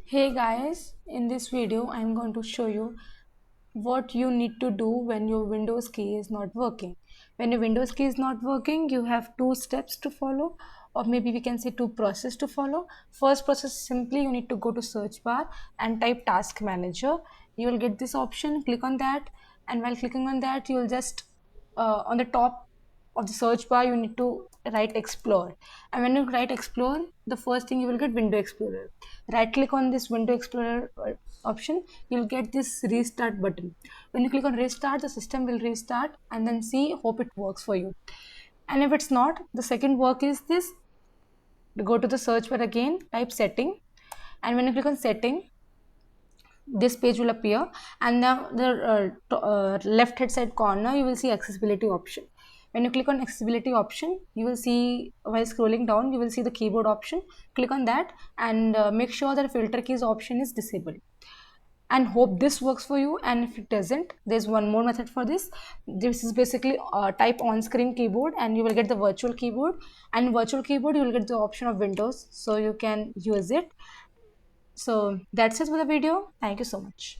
Hey guys, in this video I'm going to show you what you need to do when your Windows key is not working. When your Windows key is not working, you have two steps to follow, or maybe we can say two processes to follow. First process, simply you need to go to search bar and type task manager. You will get this option, click on that, and while clicking on that you will just on the top of the search bar you need to write explore, and when you write explore, the first thing you will get window explorer. Right click on this window explorer option, you'll get this restart button. When you click on restart, the system will restart, and then see, hope it works for you. And if it's not, the second work is this: go to the search bar again, type setting, and when you click on setting, this page will appear, and now the left hand side corner you will see accessibility option. When you click on accessibility option, you will see, while scrolling down, you will see the keyboard option. Click on that and make sure that filter keys option is disabled, and hope this works for you. And if it doesn't, there's one more method for this. This is basically type on screen keyboard and you will get the virtual keyboard, and virtual keyboard you will get the option of Windows, so you can use it. So that's it for the video. Thank you so much.